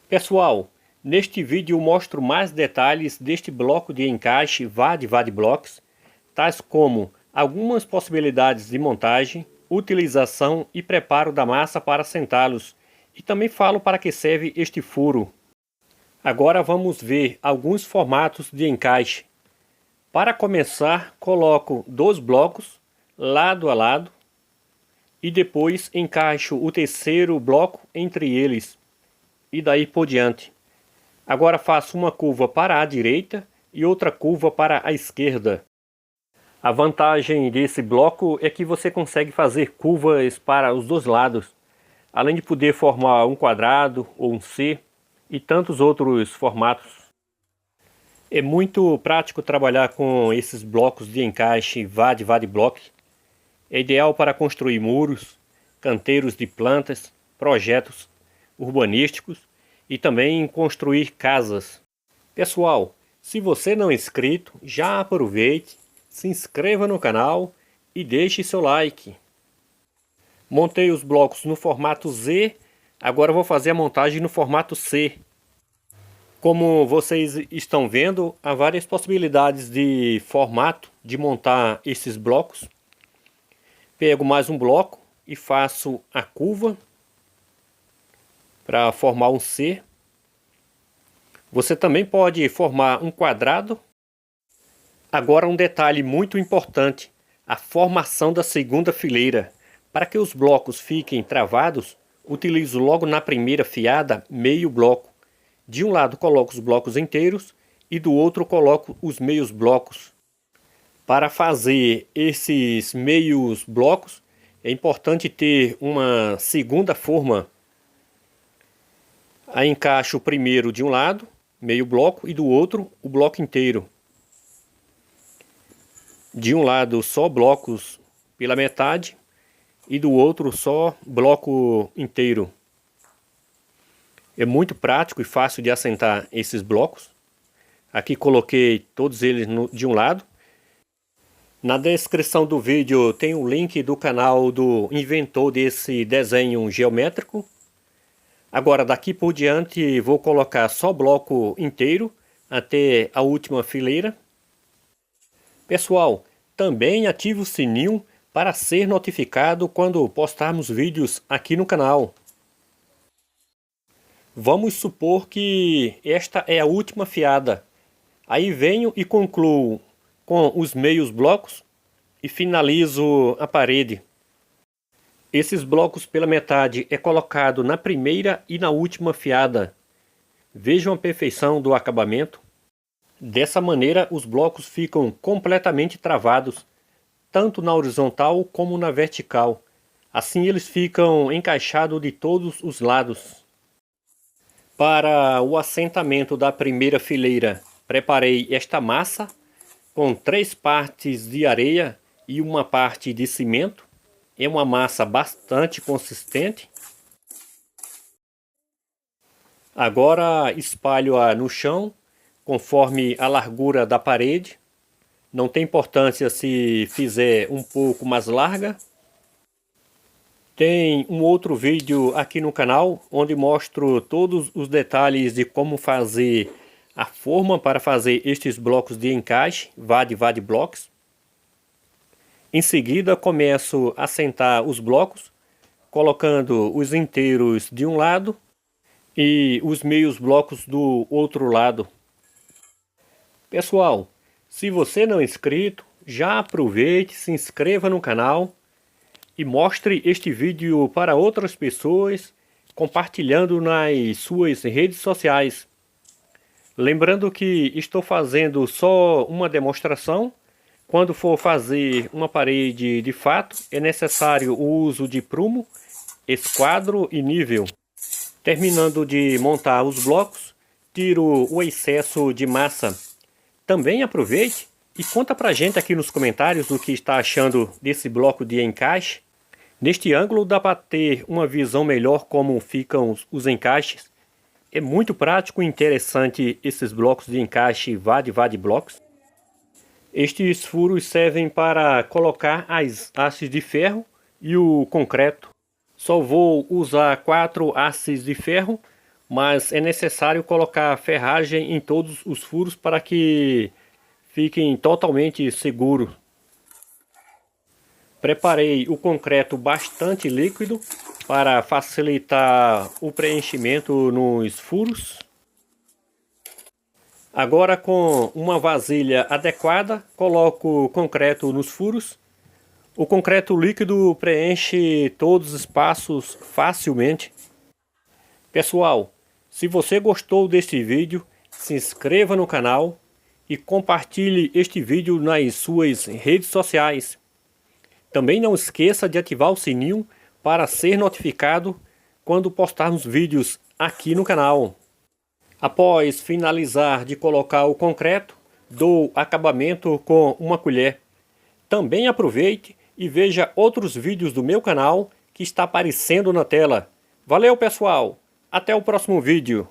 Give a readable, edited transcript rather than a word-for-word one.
Pessoal, neste vídeo eu mostro mais detalhes deste bloco de encaixe VAD Blocks, tais como algumas possibilidades de montagem, utilização e preparo da massa para assentá-los, e também falo para que serve este furo. Agora vamos ver alguns formatos de encaixe. Para começar, coloco 2 blocos lado a lado e depois encaixo o terceiro bloco entre eles e daí por diante. Agora faço uma curva para a direita e outra curva para a esquerda. A vantagem desse bloco é que você consegue fazer curvas para os dois lados, além de poder formar um quadrado ou um C e tantos outros formatos. É muito prático trabalhar com esses blocos de encaixe VAD Blocks. É ideal para construir muros, canteiros de plantas, projetos urbanísticos e também construir casas. Pessoal, se você não é inscrito, já aproveite, se inscreva no canal e deixe seu like. Montei os blocos no formato Z, agora vou fazer a montagem no formato C. Como vocês estão vendo, há várias possibilidades de formato de montar esses blocos. Pego mais um bloco e faço a curva para formar um C. Você também pode formar um quadrado. Agora um detalhe muito importante, a formação da segunda fileira. Para que os blocos fiquem travados, utilizo logo na primeira fiada meio bloco. De um lado coloco os blocos inteiros e do outro coloco os meios blocos. Para fazer esses meios blocos é importante ter uma segunda forma. Aí encaixo o primeiro de um lado, meio bloco, e do outro o bloco inteiro. De um lado só blocos pela metade e do outro só bloco inteiro. É muito prático e fácil de assentar esses blocos. Aqui coloquei todos eles de um lado. Na descrição do vídeo tem o link do canal do inventor desse desenho geométrico. Agora daqui por diante vou colocar só bloco inteiro até a última fileira. Pessoal, também ative o sininho para ser notificado quando postarmos vídeos aqui no canal. Vamos supor que esta é a última fiada. Aí venho e concluo com os meios blocos e finalizo a parede. Esses blocos pela metade é colocado na primeira e na última fiada. Vejam a perfeição do acabamento. Dessa maneira os blocos ficam completamente travados, tanto na horizontal como na vertical. Assim eles ficam encaixados de todos os lados. Para o assentamento da primeira fileira, preparei esta massa com 3 partes de areia e uma parte de cimento. É uma massa bastante consistente. Agora espalho-a no chão, conforme a largura da parede. Não tem importância se fizer um pouco mais larga. Tem um outro vídeo aqui no canal, onde mostro todos os detalhes de como fazer a forma para fazer estes blocos de encaixe, VAD Blocks. Em seguida começo a assentar os blocos, colocando os inteiros de um lado e os meios blocos do outro lado. Pessoal, se você não é inscrito, já aproveite, se inscreva no canal e mostre este vídeo para outras pessoas, compartilhando nas suas redes sociais. Lembrando que estou fazendo só uma demonstração. Quando for fazer uma parede de fato, é necessário o uso de prumo, esquadro e nível. Terminando de montar os blocos, tiro o excesso de massa. Também aproveite e conta pra gente aqui nos comentários o que está achando desse bloco de encaixe. Neste ângulo dá para ter uma visão melhor como ficam os encaixes. É muito prático e interessante esses blocos de encaixe VAD Blocks. Estes furos servem para colocar as hastes de ferro e o concreto. Só vou usar 4 hastes de ferro, mas é necessário colocar ferragem em todos os furos para que fiquem totalmente seguros. Preparei o concreto bastante líquido para facilitar o preenchimento nos furos. Agora, com uma vasilha adequada, coloco o concreto nos furos. O concreto líquido preenche todos os espaços facilmente. Pessoal, se você gostou deste vídeo, se inscreva no canal e compartilhe este vídeo nas suas redes sociais. Também não esqueça de ativar o sininho para ser notificado quando postarmos vídeos aqui no canal. Após finalizar de colocar o concreto, dou acabamento com uma colher. Também aproveite e veja outros vídeos do meu canal que está aparecendo na tela. Valeu, pessoal! Até o próximo vídeo.